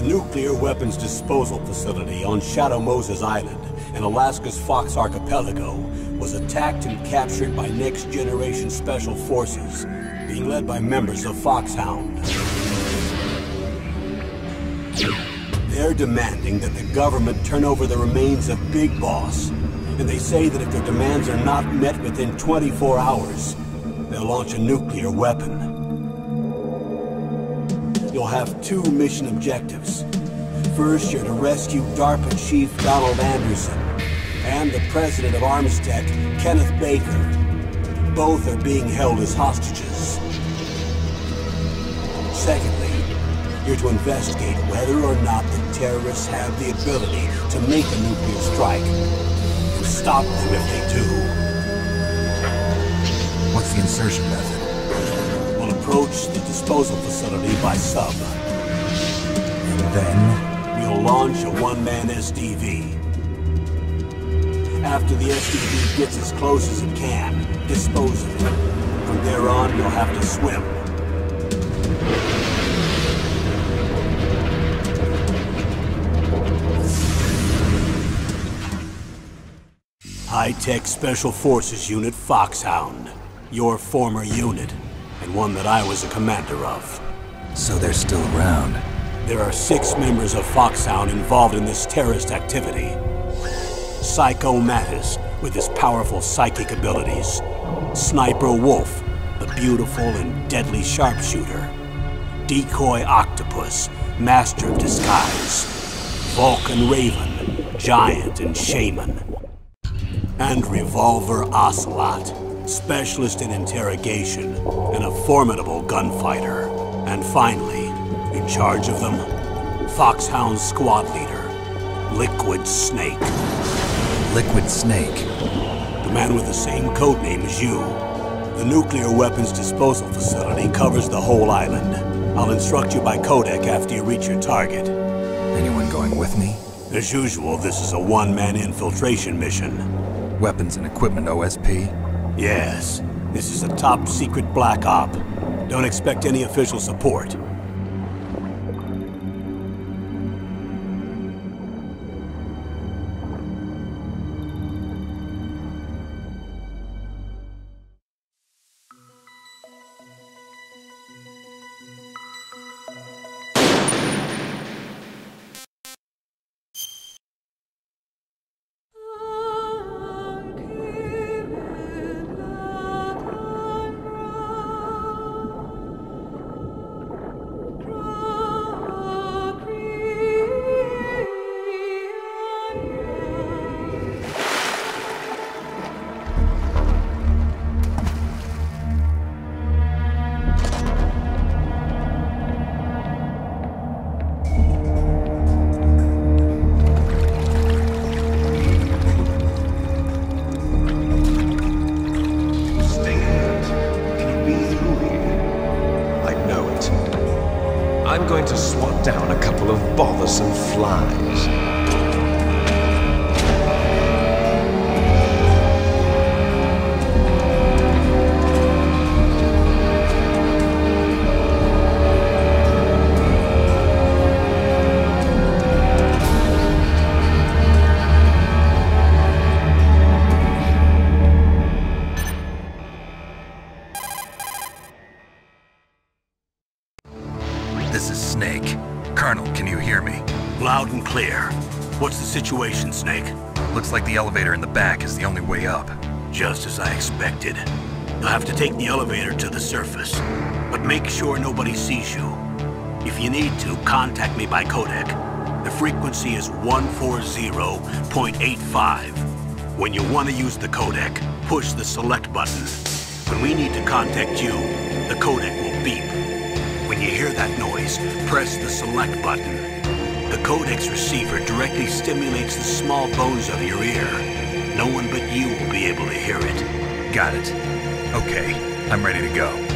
Nuclear weapons disposal facility on Shädow-Moses Island in Alaska's Fox Archipelago was attacked and captured by next-generation special forces, being led by members of Foxhound. They're demanding that the government turn over the remains of Big Boss, and they say that if their demands are not met within 24 hours, they'll launch a nuclear weapon. You'll have two mission objectives. First, you're to rescue DARPA Chief Donnelly Anderson and the President of Armstead, Kenneth Baker. Both are being held as hostages. Secondly, you're to investigate whether or not the terrorists have the ability to make a nuclear strike and stop them if they do. What's the insertion method? Approach the disposal facility by sub. And then? We'll launch a one-man SDV. After the SDV gets as close as it can, dispose of it. From there on, you'll have to swim. High-Tech Special Forces Unit Foxhound. Your former unit. And one that I was a commander of. So they're still around? There are 6 members of Foxhound involved in this terrorist activity. Psycho Mattis, with his powerful psychic abilities. Sniper Wolf, the beautiful and deadly sharpshooter. Decoy Octopus, master of disguise. Vulcan Raven, giant and shaman. And Revolver Ocelot, specialist in interrogation, and a formidable gunfighter. And finally, in charge of them, Foxhound's squad leader, Liquid Snake. Liquid Snake? The man with the same codename as you. The nuclear weapons disposal facility covers the whole island. I'll instruct you by codec after you reach your target. Anyone going with me? As usual, this is a one-man infiltration mission. Weapons and equipment OSP? Yes, this is a top-secret black op. Don't expect any official support. I'm going to swat down a couple of bothersome flies. This is Snake. Colonel, can you hear me? Loud and clear. What's the situation, Snake? Looks like the elevator in the back is the only way up. Just as I expected. You'll have to take the elevator to the surface, but make sure nobody sees you. If you need to, contact me by codec. The frequency is 140.85. When you want to use the codec, push the select button. When we need to contact you, the codec will beep. When you hear that noise, press the select button. The codec's receiver directly stimulates the small bones of your ear. No one but you will be able to hear it. Got it. Okay, I'm ready to go.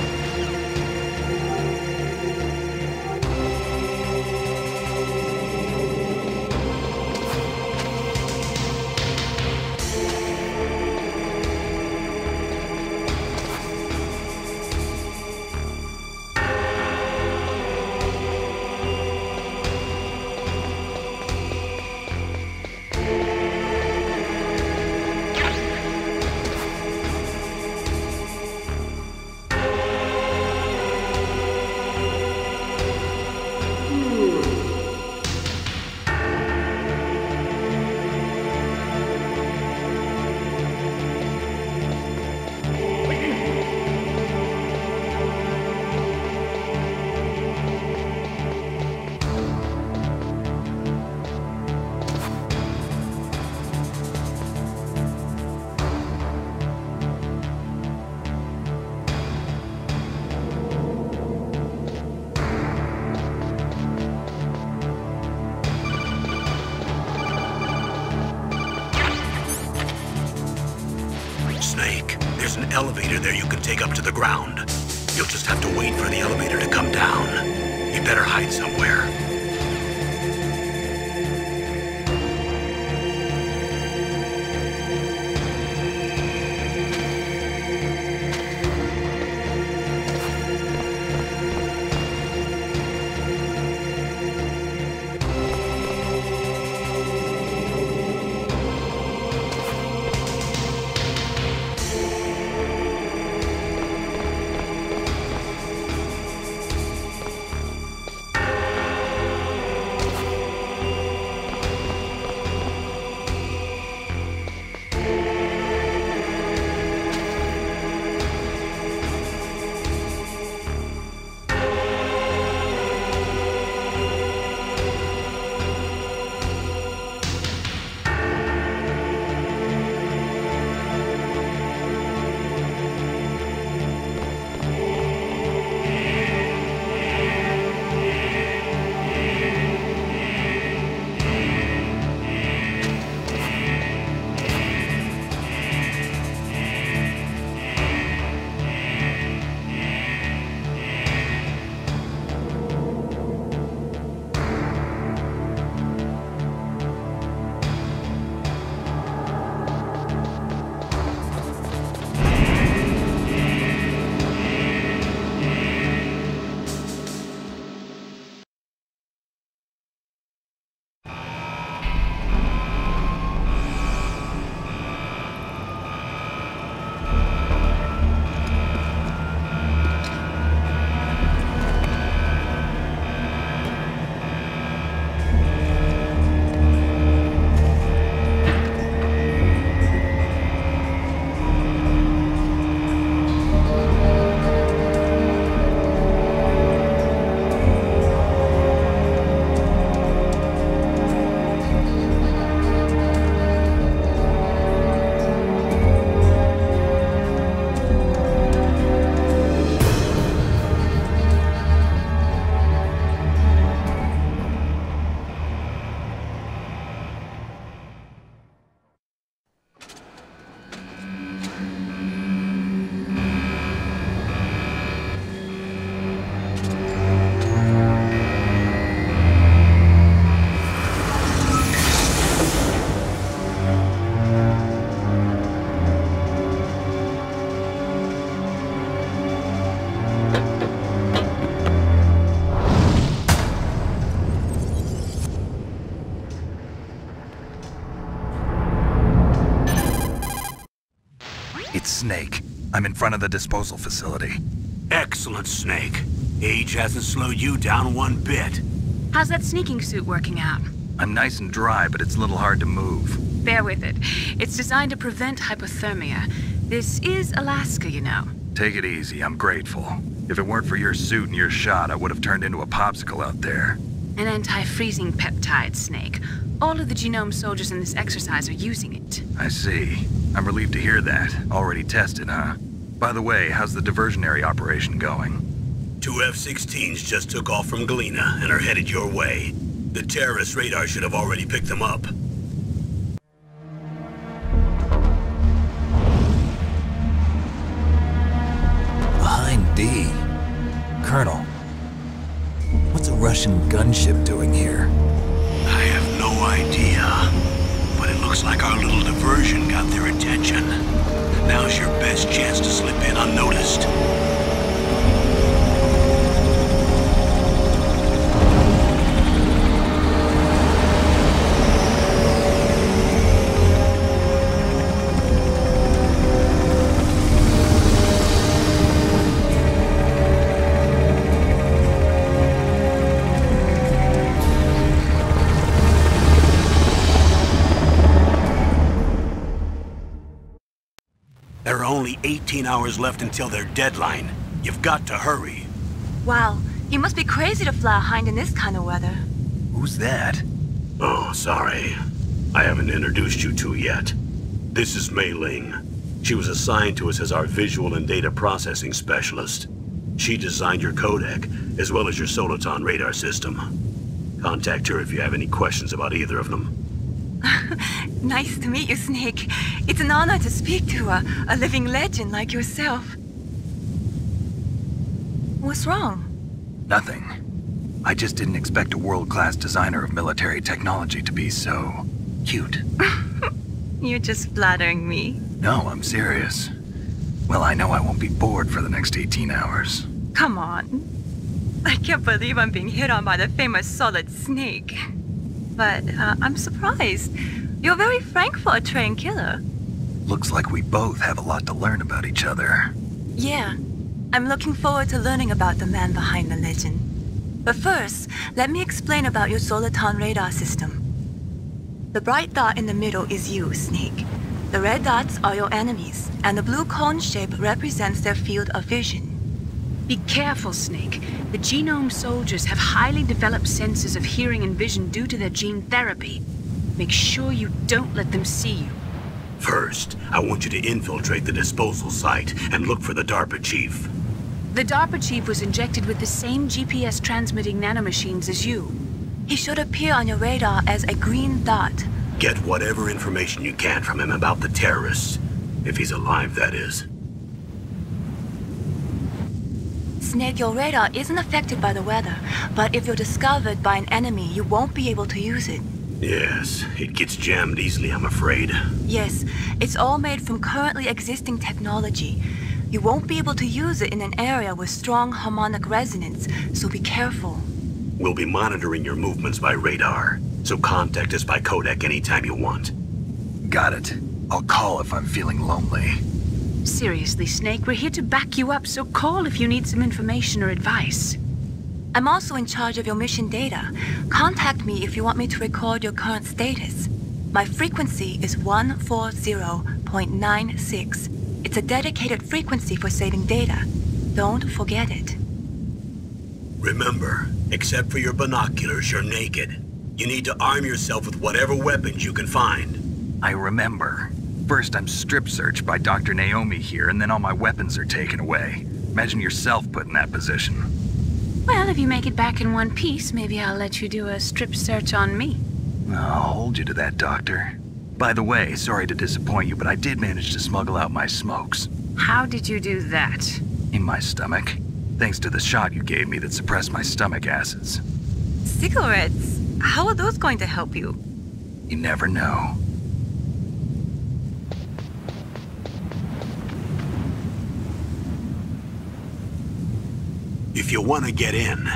Snake, there's an elevator there you can take up to the ground. You'll just have to wait for the elevator to come down. You better hide somewhere. It's Snake. I'm in front of the disposal facility. Excellent, Snake. Age hasn't slowed you down one bit. How's that sneaking suit working out? I'm nice and dry, but it's a little hard to move. Bear with it. It's designed to prevent hypothermia. This is Alaska, you know. Take it easy, I'm grateful. If it weren't for your suit and your shot, I would have turned into a popsicle out there. An anti-freezing peptide, Snake. All of the genome soldiers in this exercise are using it. I see. I'm relieved to hear that. Already tested, huh? By the way, how's the diversionary operation going? 2 F-16s just took off from Galena and are headed your way. The terrorist radar should have already picked them up. Behind D. Colonel, what's a Russian gunship doing here? I have no idea, but it looks like our little diversion got their attention. Now's your best chance to slip in unnoticed. There are only 18 hours left until their deadline. You've got to hurry. Wow, you must be crazy to fly a hind in this kind of weather. Who's that? Oh, sorry. I haven't introduced you two yet. This is Mei Ling. She was assigned to us as our visual and data processing specialist. She designed your codec, as well as your Soliton radar system. Contact her if you have any questions about either of them. Nice to meet you, Snake. It's an honor to speak to a living legend like yourself. What's wrong? Nothing. I just didn't expect a world-class designer of military technology to be so cute. You're just flattering me. No, I'm serious. Well, I know I won't be bored for the next 18 hours. Come on. I can't believe I'm being hit on by the famous Solid Snake. But I'm surprised. You're very frank for a trained killer. Looks like we both have a lot to learn about each other. Yeah. I'm looking forward to learning about the man behind the legend. But first, let me explain about your Soliton radar system. The bright dot in the middle is you, Snake. The red dots are your enemies, and the blue cone shape represents their field of vision. Be careful, Snake. The genome soldiers have highly developed senses of hearing and vision due to their gene therapy. Make sure you don't let them see you. First, I want you to infiltrate the disposal site and look for the DARPA chief. The DARPA chief was injected with the same GPS transmitting nanomachines as you. He should appear on your radar as a green dot. Get whatever information you can from him about the terrorists. If he's alive, that is. Snake, your radar isn't affected by the weather, but if you're discovered by an enemy, you won't be able to use it. Yes, it gets jammed easily, I'm afraid. Yes, it's all made from currently existing technology. You won't be able to use it in an area with strong harmonic resonance, so be careful. We'll be monitoring your movements by radar, so contact us by codec anytime you want. Got it. I'll call if I'm feeling lonely. Seriously, Snake, we're here to back you up, so call if you need some information or advice. I'm also in charge of your mission data. Contact me if you want me to record your current status. My frequency is 140.96. It's a dedicated frequency for saving data. Don't forget it. Remember, except for your binoculars, you're naked. You need to arm yourself with whatever weapons you can find. I remember. First I'm strip searched by Dr. Naomi here, and then all my weapons are taken away. Imagine yourself put in that position. Well, if you make it back in one piece, maybe I'll let you do a strip search on me. I'll hold you to that, Doctor. By the way, sorry to disappoint you, but I did manage to smuggle out my smokes. How did you do that? In my stomach. Thanks to the shot you gave me that suppressed my stomach acids. Cigarettes? How are those going to help you? You never know. If you want to get in,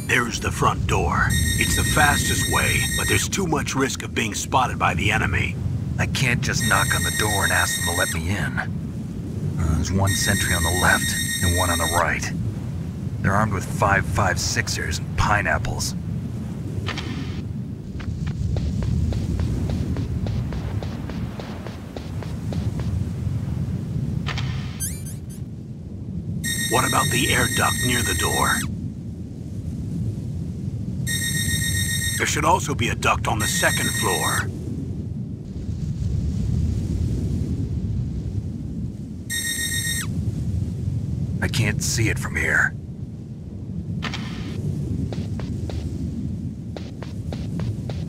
there's the front door. It's the fastest way, but there's too much risk of being spotted by the enemy. I can't just knock on the door and ask them to let me in. There's one sentry on the left and one on the right. They're armed with 5.56ers and pineapples. What about the air duct near the door? There should also be a duct on the second floor. I can't see it from here.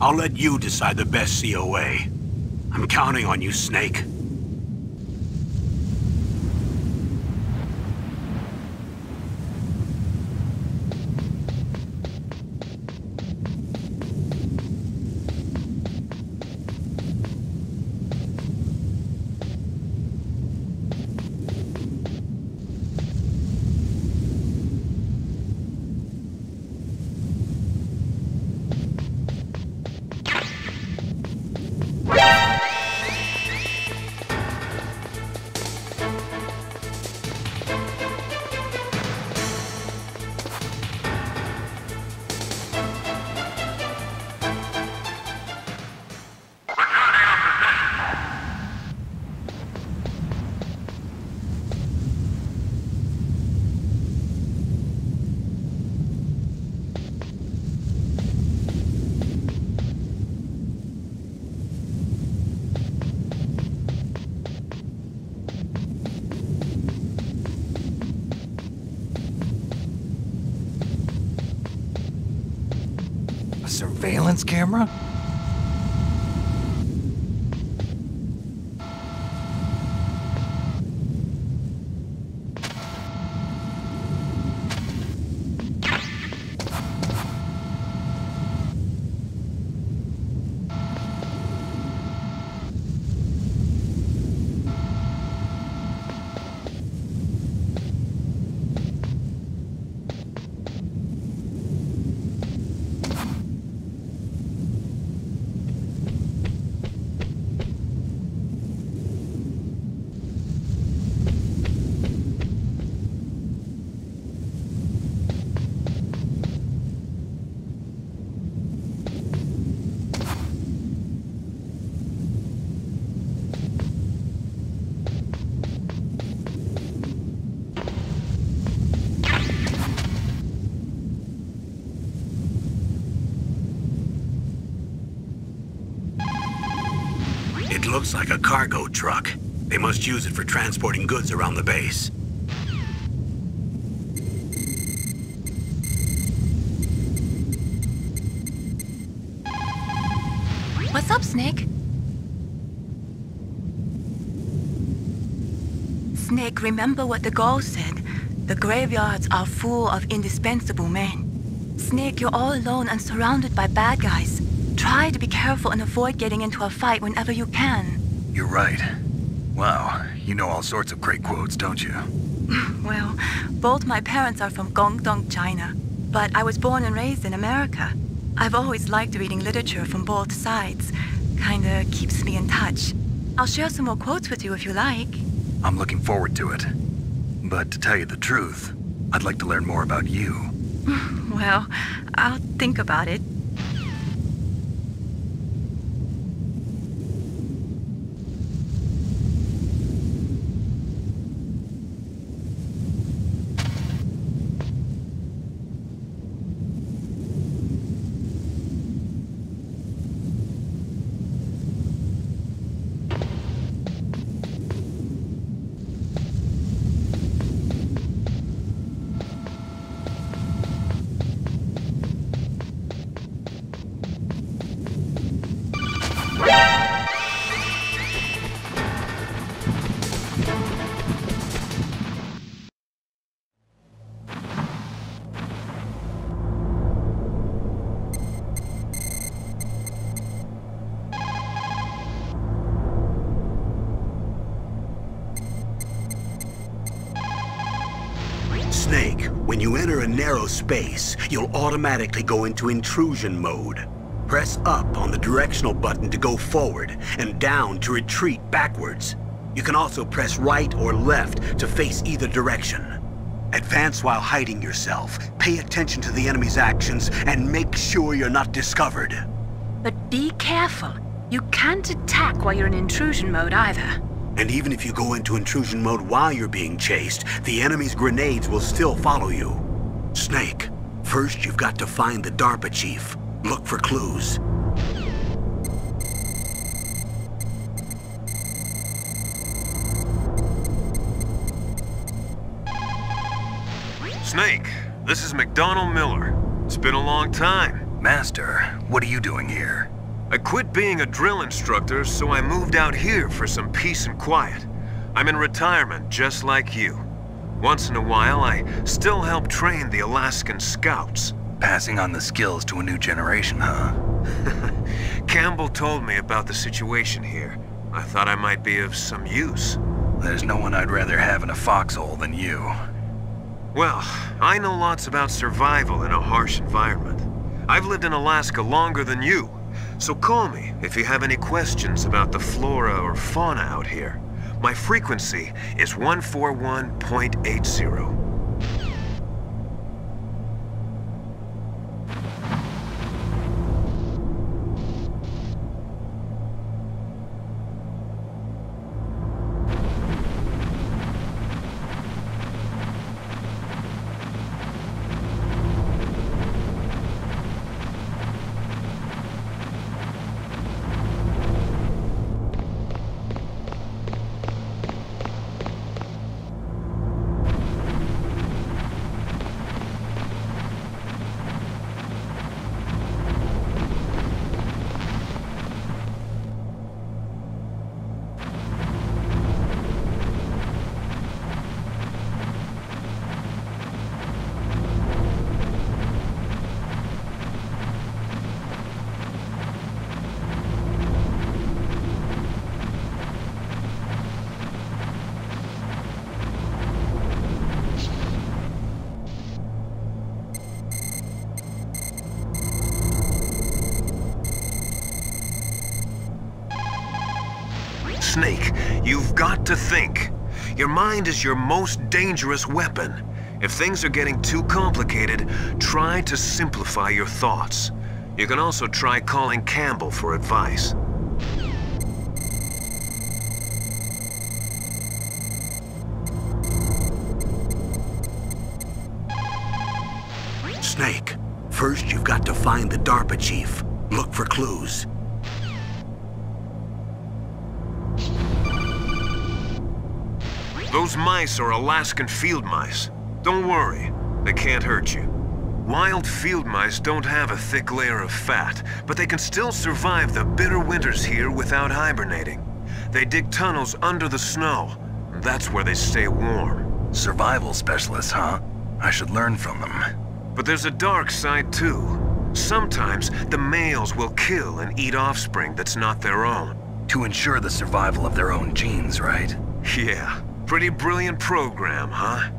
I'll let you decide the best COA. I'm counting on you, Snake. Surveillance camera? It looks like a cargo truck. They must use it for transporting goods around the base. What's up, Snake? Snake, remember what the Gaul said. The graveyards are full of indispensable men. Snake, you're all alone and surrounded by bad guys. Try to be careful and avoid getting into a fight whenever you can. You're right. Wow, you know all sorts of great quotes, don't you? Well, both my parents are from Guangdong, China, but I was born and raised in America. I've always liked reading literature from both sides. Kinda keeps me in touch. I'll share some more quotes with you if you like. I'm looking forward to it. But to tell you the truth, I'd like to learn more about you. Well, I'll think about it. Snake, when you enter a narrow space, you'll automatically go into intrusion mode. Press up on the directional button to go forward, and down to retreat backwards. You can also press right or left to face either direction. Advance while hiding yourself, pay attention to the enemy's actions, and make sure you're not discovered. But be careful. You can't attack while you're in intrusion mode either. And even if you go into intrusion mode while you're being chased, the enemy's grenades will still follow you. Snake, first you've got to find the DARPA chief. Look for clues. Snake, this is McDonald Miller. It's been a long time. Master, what are you doing here? I quit being a drill instructor, so I moved out here for some peace and quiet. I'm in retirement, just like you. Once in a while, I still help train the Alaskan Scouts. Passing on the skills to a new generation, huh? Campbell told me about the situation here. I thought I might be of some use. There's no one I'd rather have in a foxhole than you. Well, I know lots about survival in a harsh environment. I've lived in Alaska longer than you, so call me if you have any questions about the flora or fauna out here. My frequency is 141.80. Snake, you've got to think. Your mind is your most dangerous weapon. If things are getting too complicated, try to simplify your thoughts. You can also try calling Campbell for advice. Snake, first you've got to find the DARPA chief. Look for clues. Those mice are Alaskan field mice. Don't worry, they can't hurt you. Wild field mice don't have a thick layer of fat, but they can still survive the bitter winters here without hibernating. They dig tunnels under the snow. That's where they stay warm. Survival specialists, huh? I should learn from them. But there's a dark side too. Sometimes the males will kill and eat offspring that's not their own. To ensure the survival of their own genes, right? Yeah. Pretty brilliant program, huh?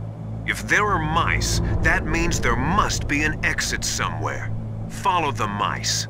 If there are mice, that means there must be an exit somewhere. Follow the mice.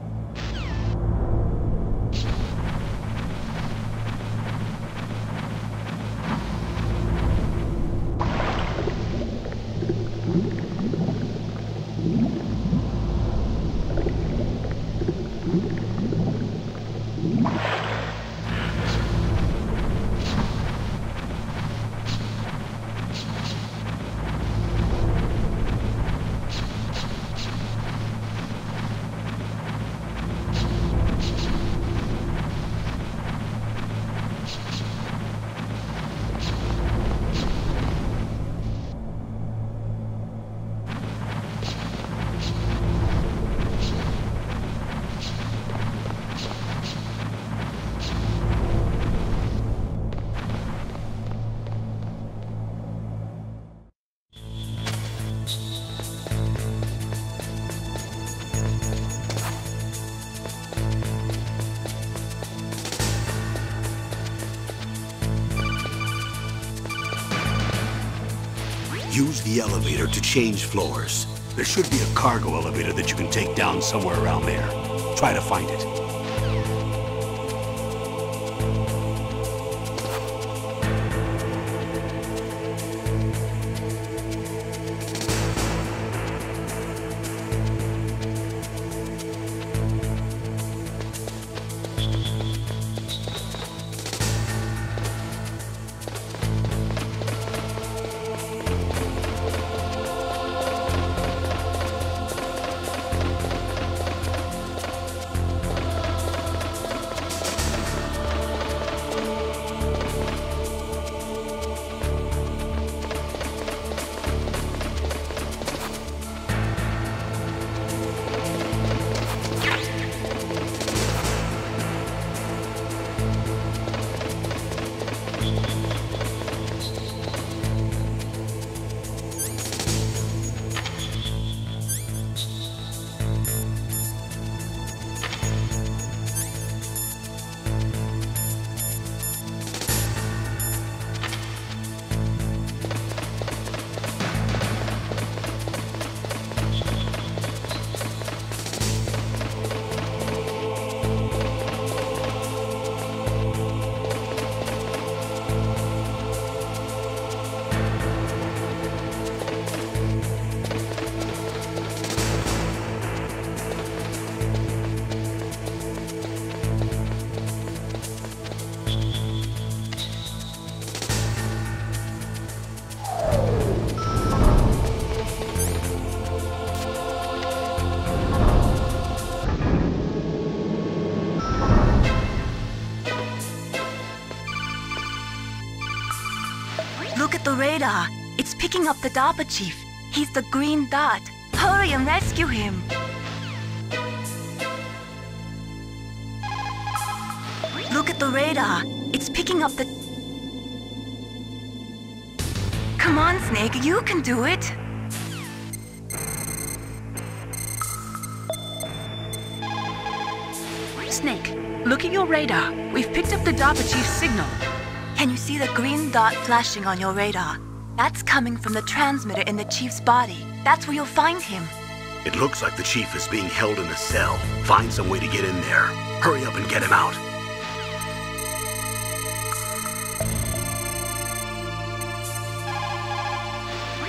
Use the elevator to change floors. There should be a cargo elevator that you can take down somewhere around there. Try to find it. radar. It's picking up the DARPA chief. He's the green dot. Hurry and rescue him. Look at the radar. It's picking up the... Come on, Snake, you can do it. Snake, look at your radar. We've picked up the DARPA chief's signal. Can you see the green dot flashing on your radar? That's coming from the transmitter in the chief's body. That's where you'll find him. It looks like the chief is being held in a cell. Find some way to get in there. Hurry up and get him out.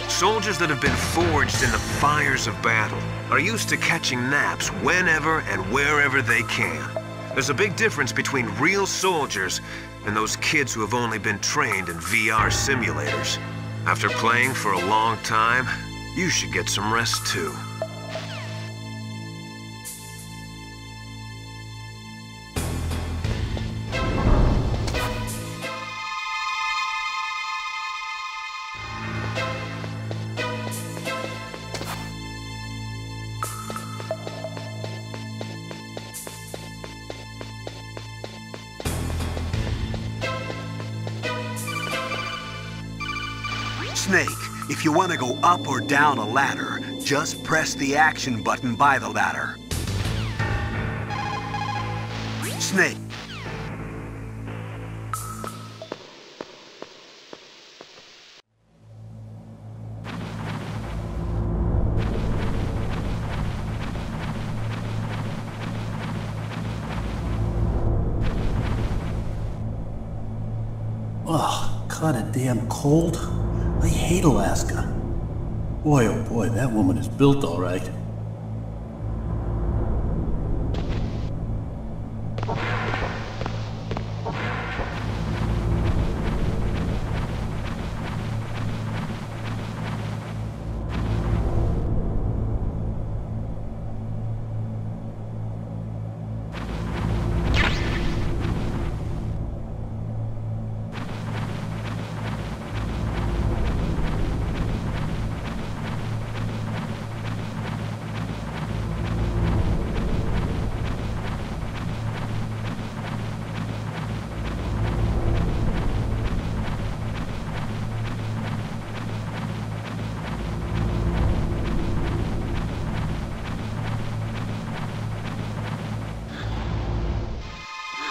Soldiers that have been forged in the fires of battle are used to catching naps whenever and wherever they can. There's a big difference between real soldiers and those kids who have only been trained in VR simulators. After playing for a long time, you should get some rest too. Snake, if you want to go up or down a ladder, just press the action button by the ladder. Snake. Oh, kinda damn cold. I hate Alaska. Boy, oh boy, that woman is built all right.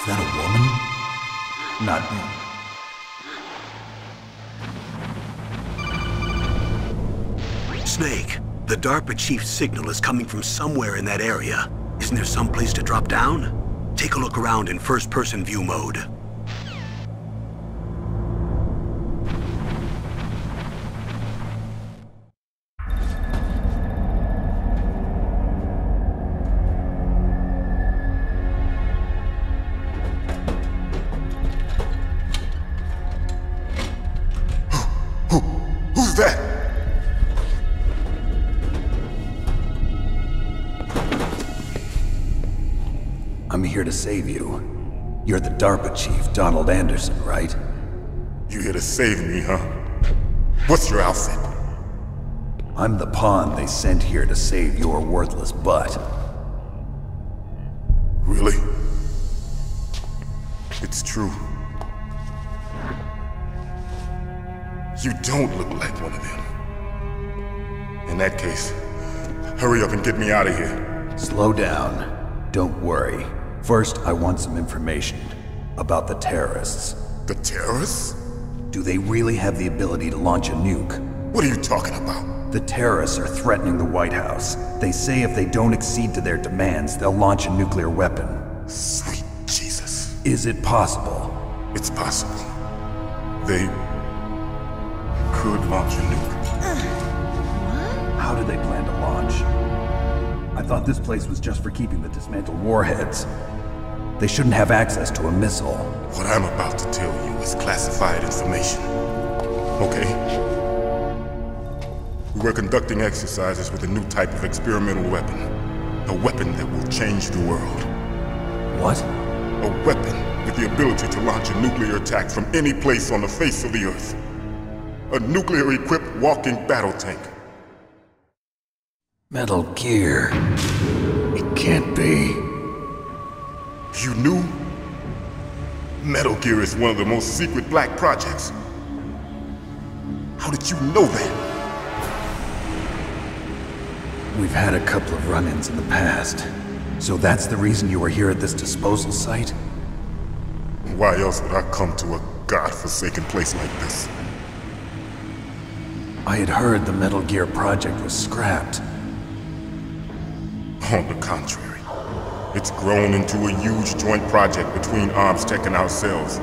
Is that a woman? Not me. Snake, the DARPA chief's signal is coming from somewhere in that area. Isn't there some place to drop down? Take a look around in first-person view mode. Who's that? I'm here to save you. You're the DARPA chief, Donnald Anderson, right? You here to save me, huh? What's your outfit? I'm the pawn they sent here to save your worthless butt. Really? It's true. You don't look like one of them. In that case, hurry up and get me out of here. Slow down. Don't worry. First, I want some information about the terrorists. The terrorists? Do they really have the ability to launch a nuke? What are you talking about? The terrorists are threatening the White House. They say if they don't accede to their demands, they'll launch a nuclear weapon. Sweet Jesus. Is it possible? It's possible. They could launch a nuke. How do they plan to launch? I thought this place was just for keeping the dismantled warheads. They shouldn't have access to a missile. What I'm about to tell you is classified information. Okay? We were conducting exercises with a new type of experimental weapon. A weapon that will change the world. What? A weapon with the ability to launch a nuclear attack from any place on the face of the Earth. A nuclear-equipped walking battle tank. Metal Gear. It can't be. You knew? Metal Gear is one of the most secret black projects. How did you know that? We've had a couple of run-ins in the past. So that's the reason you were here at this disposal site? Why else would I come to a godforsaken place like this? I had heard the Metal Gear project was scrapped. On the contrary, it's grown into a huge joint project between Arms Tech and ourselves.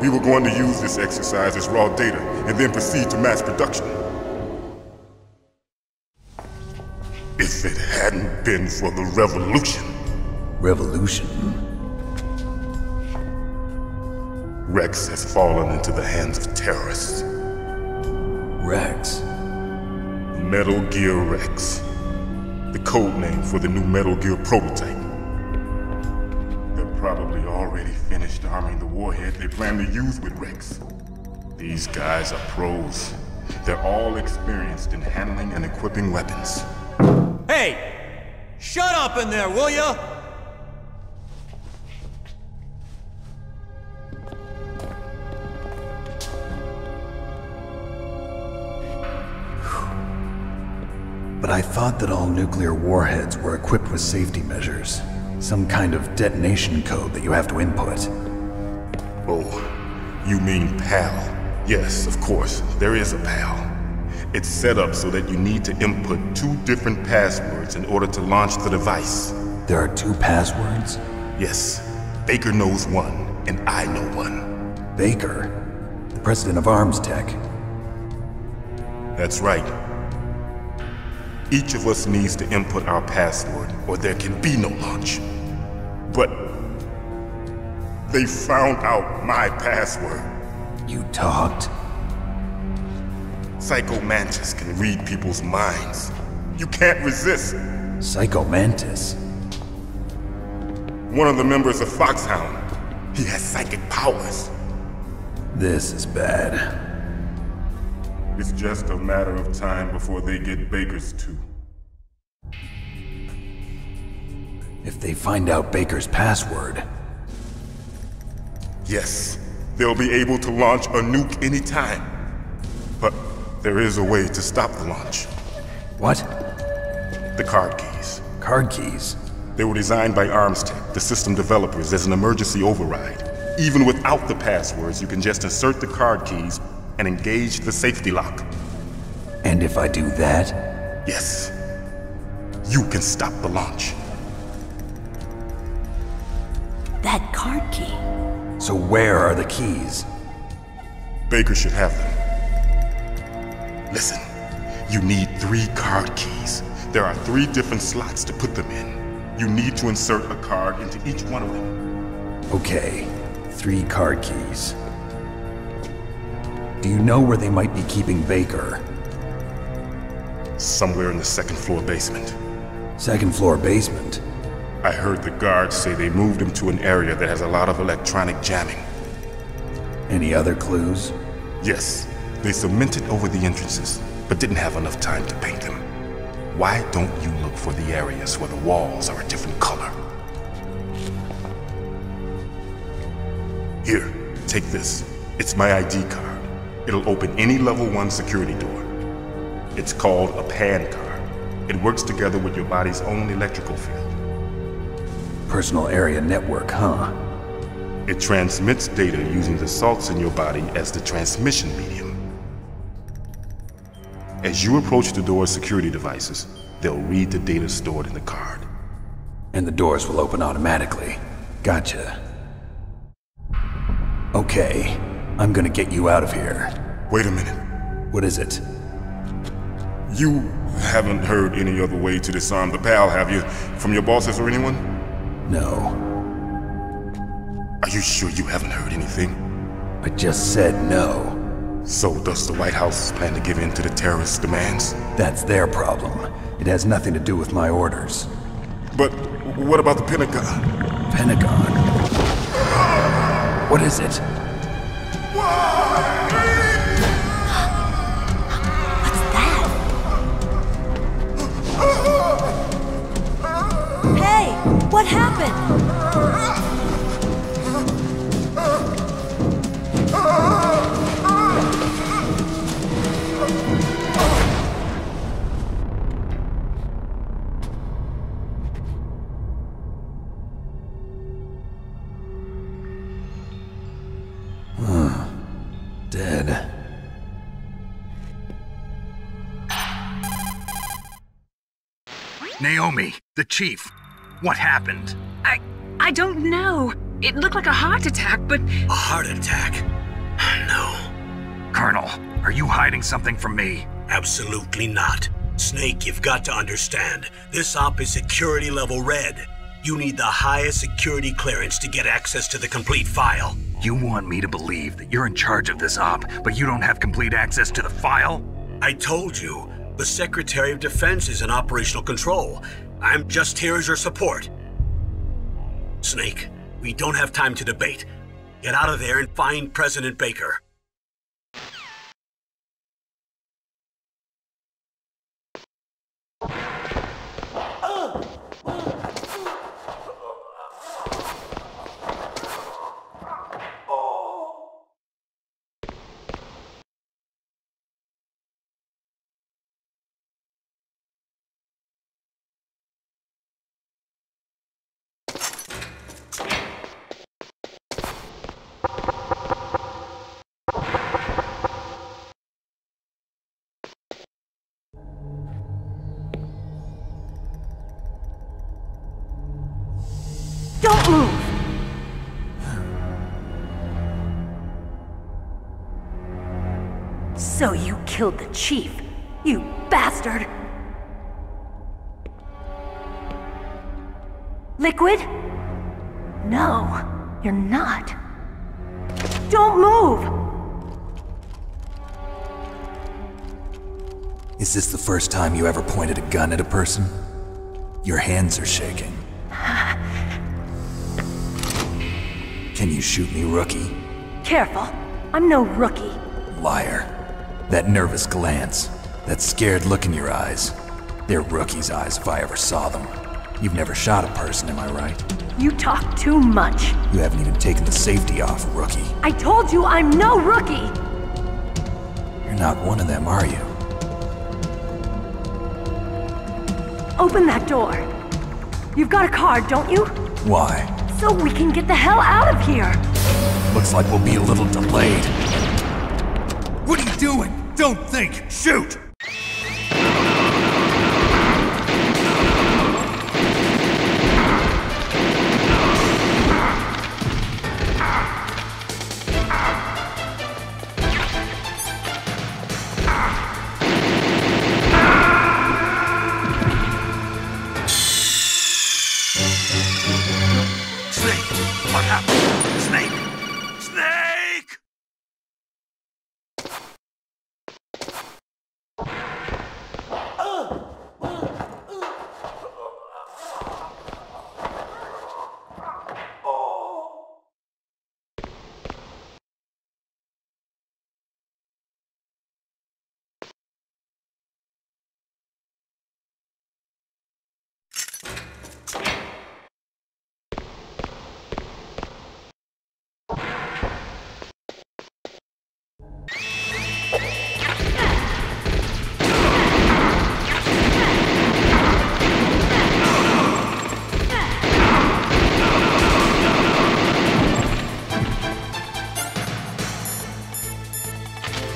We were going to use this exercise as raw data and then proceed to mass production. If it hadn't been for the revolution. Revolution? Rex has fallen into the hands of terrorists. Rex? Metal Gear Rex. The code name for the new Metal Gear prototype. They're probably already finished arming the warhead they plan to use with Rex. These guys are pros. They're all experienced in handling and equipping weapons. Hey! Shut up in there, will ya? But I thought that all nuclear warheads were equipped with safety measures. Some kind of detonation code that you have to input. Oh, you mean PAL? Yes, of course, there is a PAL. It's set up so that you need to input 2 different passwords in order to launch the device. There are 2 passwords? Yes. Baker knows one, and I know one. Baker? The president of Arms Tech? That's right. Each of us needs to input our password, or there can be no launch. But they found out my password. You talked? Psycho Mantis can read people's minds. You can't resist. Psycho Mantis? One of the members of Foxhound. He has psychic powers. This is bad. It's just a matter of time before they get Baker's too. If they find out Baker's password... Yes, they'll be able to launch a nuke anytime. But there is a way to stop the launch. What? The card keys. Card keys? They were designed by Arms Tech, the system developers, as an emergency override. Even without the passwords, you can just insert the card keys and engage the safety lock. And if I do that? Yes. You can stop the launch. That card key. So where are the keys? Baker should have them. Listen, you need 3 card keys. There are 3 different slots to put them in. You need to insert a card into each one of them. Okay, 3 card keys. Do you know where they might be keeping Baker? Somewhere in the 2nd floor basement. 2nd floor basement? I heard the guards say they moved him to an area that has a lot of electronic jamming. Any other clues? Yes. They cemented over the entrances, but didn't have enough time to paint them. Why don't you look for the areas where the walls are a different color? Here, take this. It's my ID card. It'll open any level 1 security door. It's called a PAN card. It works together with your body's own electrical field. Personal area network, huh? It transmits data using the salts in your body as the transmission medium. As you approach the door's security devices, they'll read the data stored in the card. And the doors will open automatically. Gotcha. Okay, I'm gonna get you out of here. Wait a minute. What is it? You haven't heard any other way to disarm the PAL, have you? From your bosses or anyone? No. Are you sure you haven't heard anything? I just said no. So does the White House plan to give in to the terrorists' demands? That's their problem. It has nothing to do with my orders. But what about the Pentagon? Pentagon? What is it? Hey, what happened? Dead. Naomi, the chief. What happened? I don't know. It looked like a heart attack, but... A heart attack? No. Colonel, are you hiding something from me? Absolutely not. Snake, you've got to understand. This op is security level red. You need the highest security clearance to get access to the complete file. You want me to believe that you're in charge of this op, but you don't have complete access to the file? I told you. The Secretary of Defense is in operational control. I'm just here as your support. Snake, we don't have time to debate. Get out of there and find President Baker. Don't move! So you killed the chief, you bastard! Liquid? No, you're not. Don't move! Is this the first time you ever pointed a gun at a person? Your hands are shaking. Can you shoot me, rookie? Careful, I'm no rookie. Liar. That nervous glance, that scared look in your eyes. They're rookie's eyes if I ever saw them. You've never shot a person, am I right? You talk too much. You haven't even taken the safety off, rookie. I told you I'm no rookie! You're not one of them, are you? Open that door. You've got a card, don't you? Why? So we can get the hell out of here! Looks like we'll be a little delayed. What are you doing? Don't think! Shoot! What happened? Snake! Snake!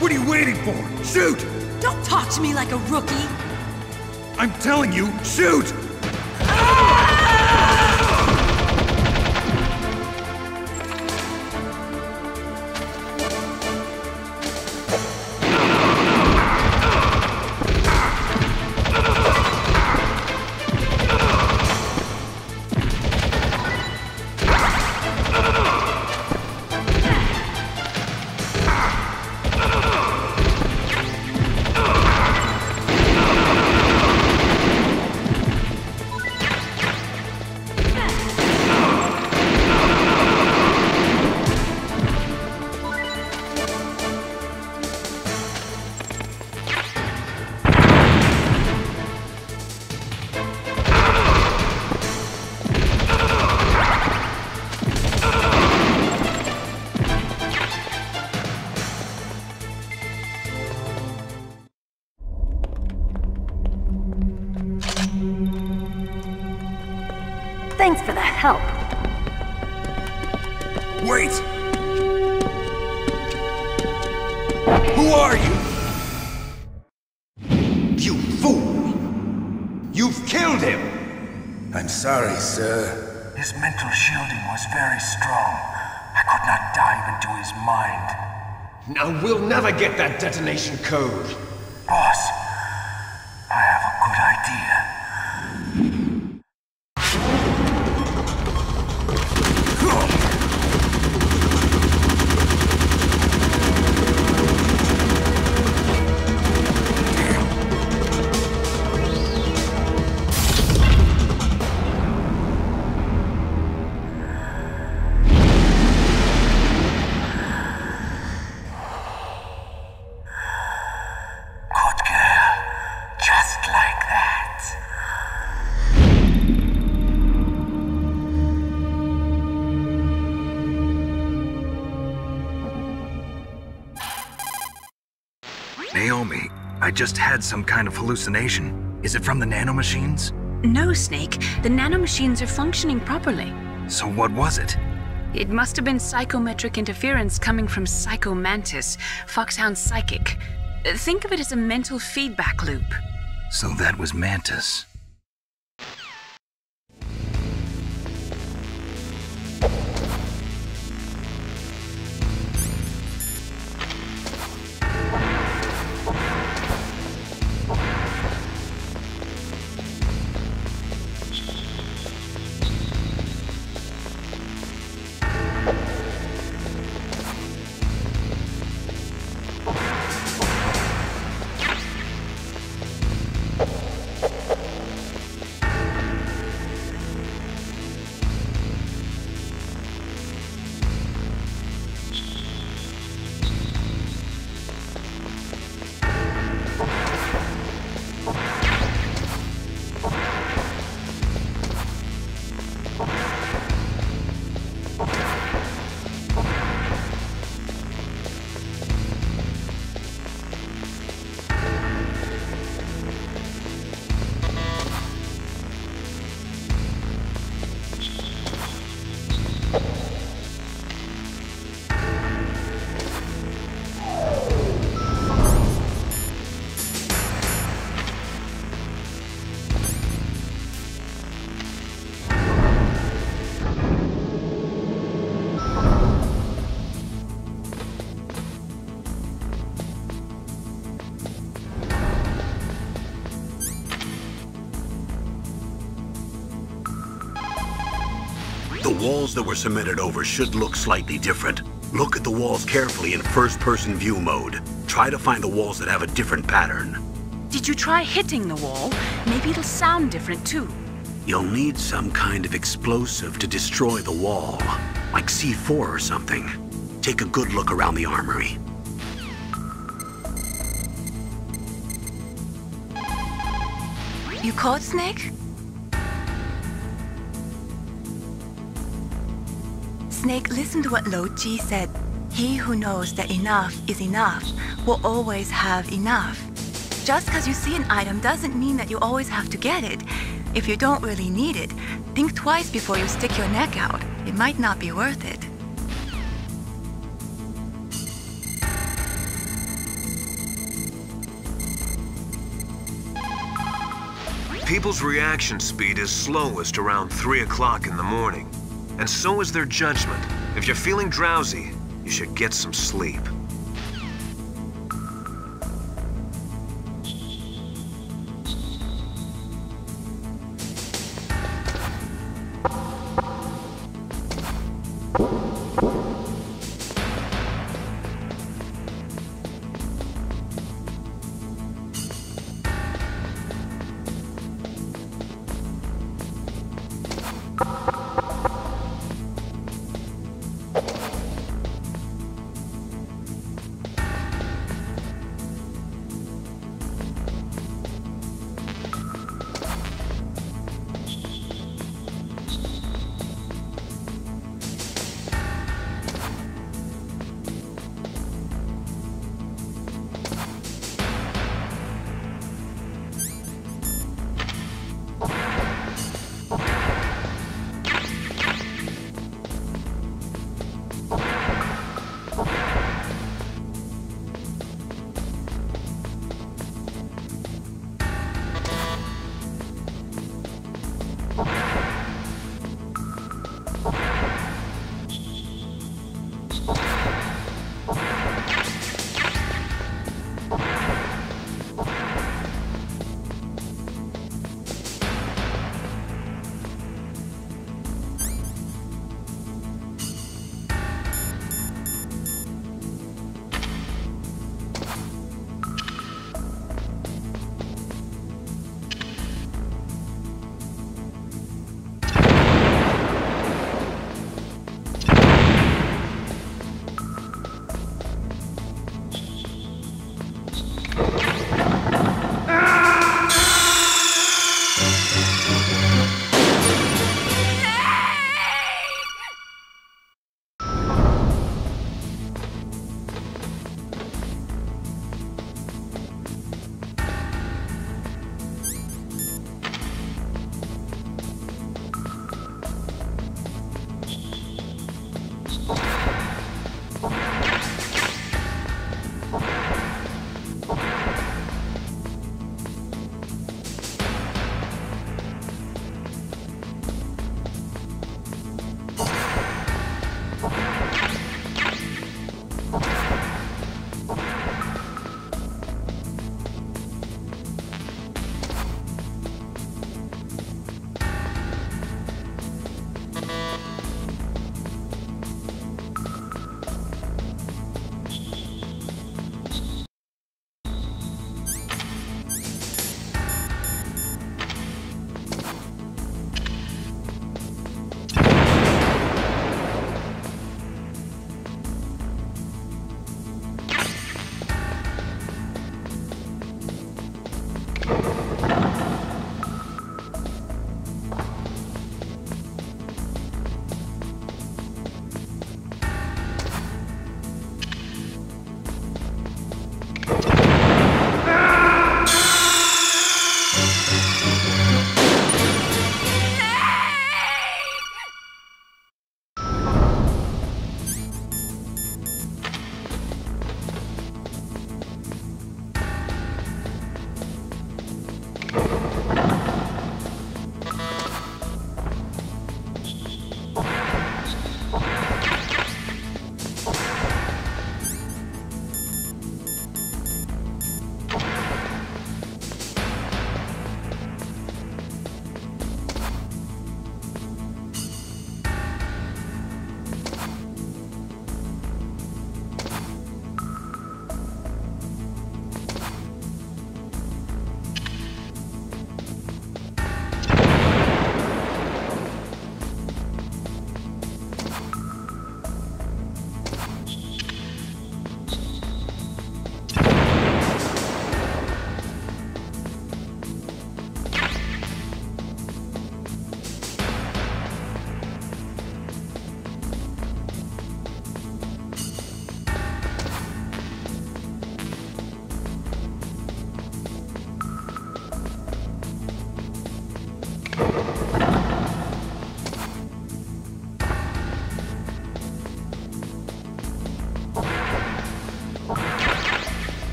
What are you waiting for? Shoot! Don't talk to me like a rookie! I'm telling you, shoot! help. Wait! Who are you? You fool! You've killed him! I'm sorry, sir. His mental shielding was very strong. I could not dive into his mind. Now we'll never get that detonation code. Boss, I have a good idea. Naomi, I just had some kind of hallucination. Is it from the nanomachines? No, Snake. The nanomachines are functioning properly. So what was it? It must have been psychometric interference coming from Psycho Mantis, Foxhound's psychic. Think of it as a mental feedback loop. So that was Mantis. The walls that were cemented over should look slightly different. Look at the walls carefully in first-person view mode. Try to find the walls that have a different pattern. Did you try hitting the wall? Maybe it'll sound different too. You'll need some kind of explosive to destroy the wall, like C4 or something. Take a good look around the armory. You caught Snake? Snake, listen to what Lo Ji said. He who knows that enough is enough will always have enough. Just because you see an item doesn't mean that you always have to get it. If you don't really need it, think twice before you stick your neck out. It might not be worth it. People's reaction speed is slowest around 3 o'clock in the morning. And so is their judgment. If you're feeling drowsy, you should get some sleep.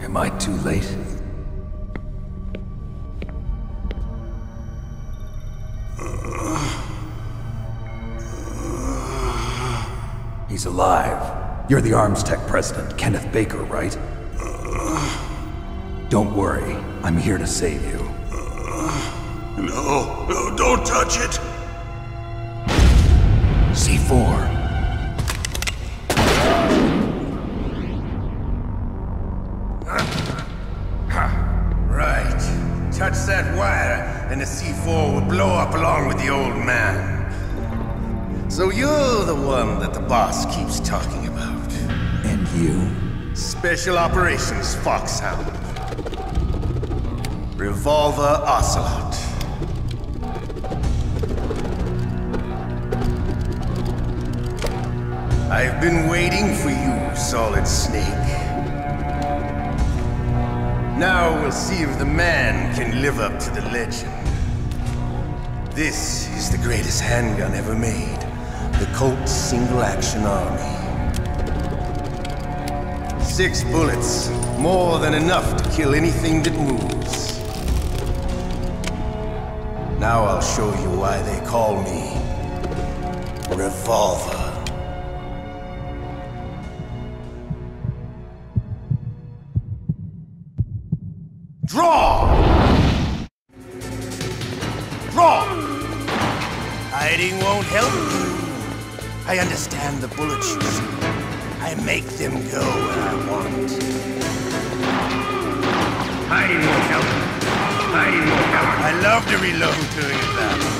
Am I too late? He's alive. You're the Arms Tech president, Kenneth Beiker, right? Don't worry, I'm here to save you. No, don't touch it! C4. Right. Touch that wire, and the C4 will blow up along with the old man. So you're the one that the boss keeps talking about. And you? Special Operations Foxhound. Revolver Ocelot. I've been waiting for you, Solid Snake. Now we'll see if the man can live up to the legend. This is the greatest handgun ever made. The Colt Single Action Army. 6 bullets, more than enough to kill anything that moves. Now I'll show you why they call me Revolver. Draw! Draw! Hiding won't help you. I understand the bullets you shoot. I make them go where I want. Hiding won't help. Hiding won't help. I love to reload during a battle.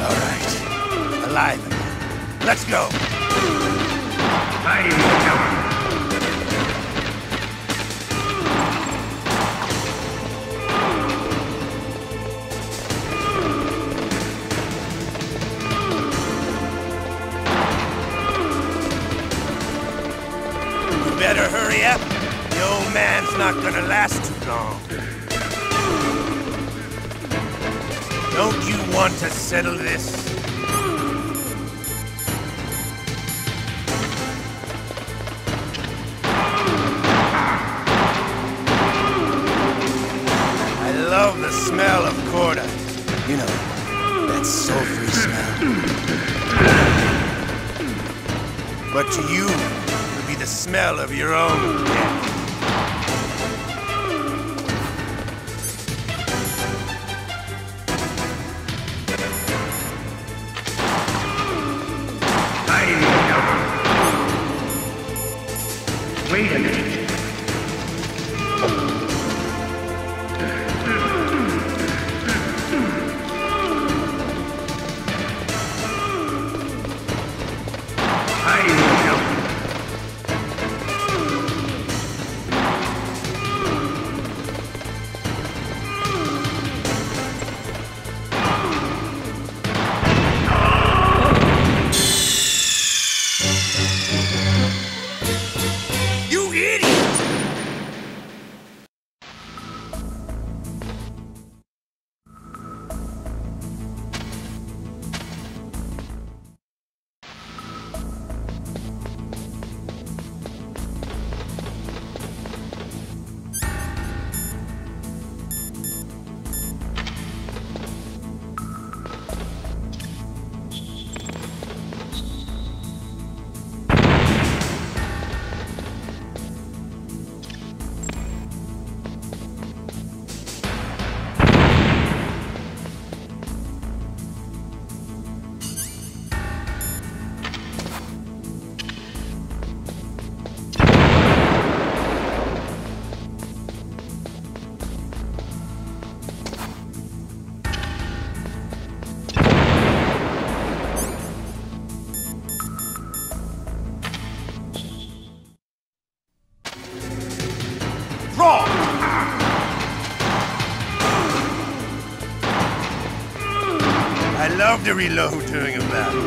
All right. Alive again. Let's go. Hiding won't help. Better hurry up. The old man's not gonna last too long. Don't you want to settle this? I love the smell of Corda. You know, that sulfury smell. But to you, the smell of your own death. Wait a minute. I love to reload during a battle.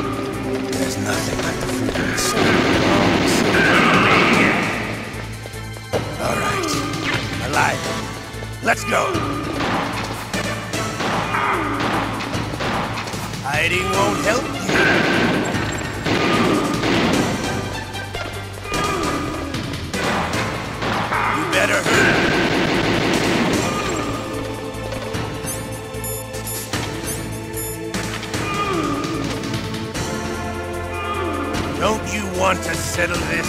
There's nothing like the freedom of soul. All right. Alive. Let's go. Hiding won't help you. Don't you want to settle this?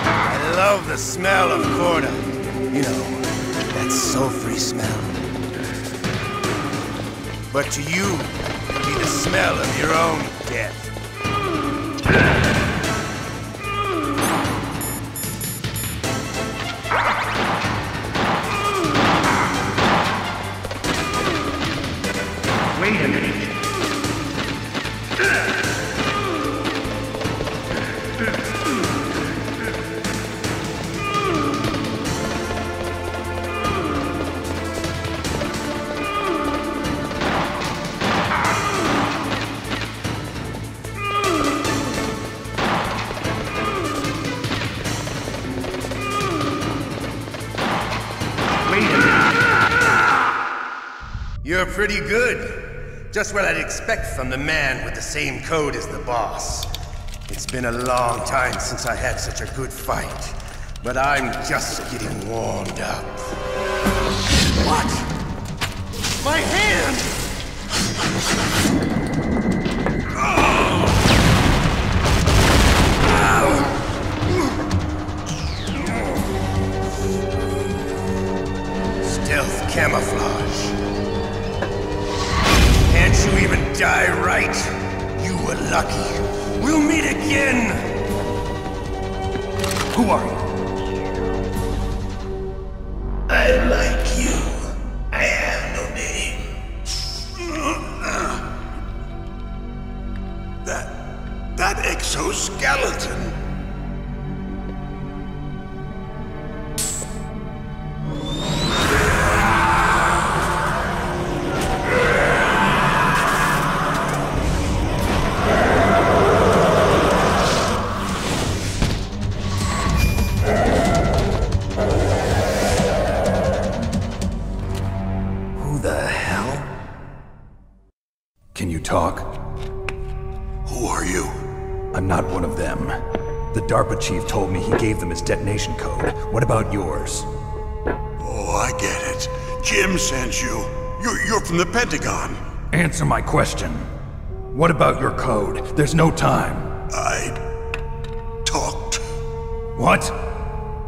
I love the smell of Corda. You know, that sulfury smell. But to you, it'll be the smell of your own death. Wait a minute. You're pretty good. Just what I'd expect from the man with the same code as the boss. It's been a long time since I had such a good fight, but I'm just getting warmed up. What? My hand! Stealth camouflage. Can't you even die right? You were lucky. We'll meet again! Who are you? I like you. I have no name. That exoskeleton. Talk? Who are you? I'm not one of them. The DARPA chief told me he gave them his detonation code. What about yours? Oh, I get it. Jim sent you. You're from the Pentagon. Answer my question. What about your code? There's no time. I talked. What?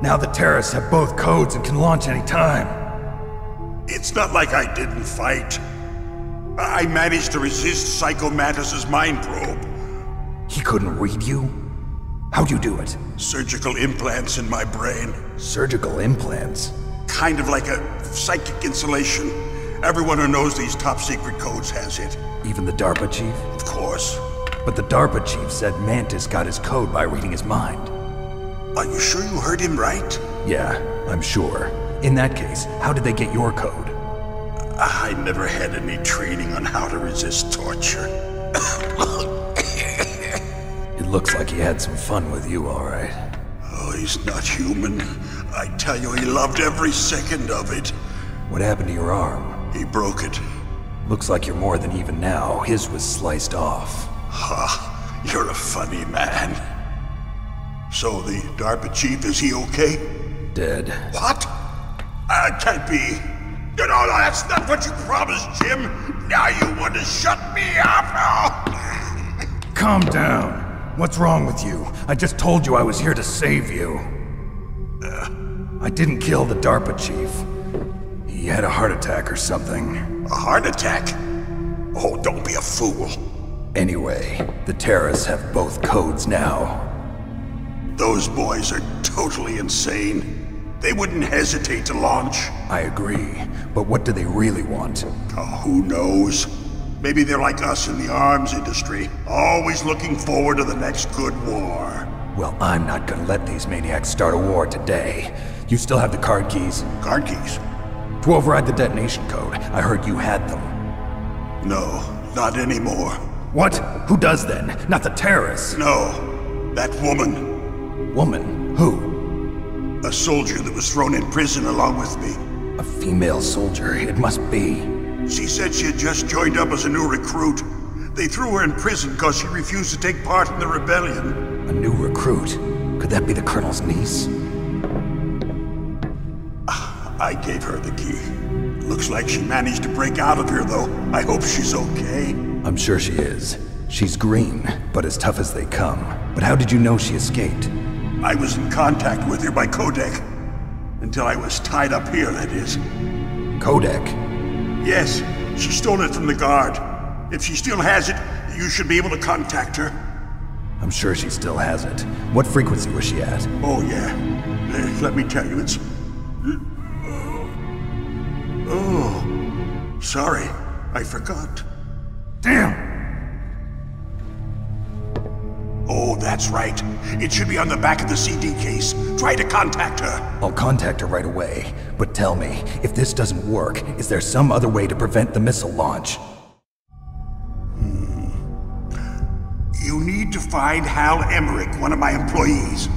Now the terrorists have both codes and can launch any time. It's not like I didn't fight. I managed to resist Psycho Mantis's mind probe. He couldn't read you? How'd you do it? Surgical implants in my brain. Surgical implants? Kind of like a psychic insulation. Everyone who knows these top secret codes has it. Even the DARPA chief? Of course. But the DARPA chief said Mantis got his code by reading his mind. Are you sure you heard him right? Yeah, I'm sure. In that case, how did they get your code? I never had any training on how to resist torture. It looks like he had some fun with you, all right. Oh, he's not human. I tell you, he loved every second of it. What happened to your arm? He broke it. Looks like you're more than even now. His was sliced off. Ha, you're a funny man. So the DARPA chief, is he okay? Dead. What? Can't be. You know, that's not what you promised, Jim. Now you want to shut me up? Calm down. What's wrong with you? I just told you I was here to save you. I didn't kill the DARPA chief. He had a heart attack or something. A heart attack? Oh, don't be a fool. Anyway, the terrorists have both codes now. Those boys are totally insane. They wouldn't hesitate to launch. I agree, but what do they really want? Oh, who knows? Maybe they're like us in the arms industry, always looking forward to the next good war. Well, I'm not gonna let these maniacs start a war today. You still have the card keys? Card keys? To override the detonation code. I heard you had them. No, not anymore. What? Who does then? Not the terrorists? No, that woman. Woman? Who? A soldier that was thrown in prison along with me. A female soldier, it must be. She said she had just joined up as a new recruit. They threw her in prison because she refused to take part in the rebellion. A new recruit? Could that be the Colonel's niece? I gave her the key. Looks like she managed to break out of here, though. I hope she's okay. I'm sure she is. She's green, but as tough as they come. But how did you know she escaped? I was in contact with her by codec. Until I was tied up here, that is. Codec? Yes, she stole it from the guard. If she still has it, you should be able to contact her. I'm sure she still has it. What frequency was she at? Oh, yeah. Let me tell you, it's... Oh, sorry. I forgot. Damn! Oh, that's right. It should be on the back of the CD case. Try to contact her. I'll contact her right away. But tell me, if this doesn't work, is there some other way to prevent the missile launch? You need to find Hal Emmerich, one of my employees.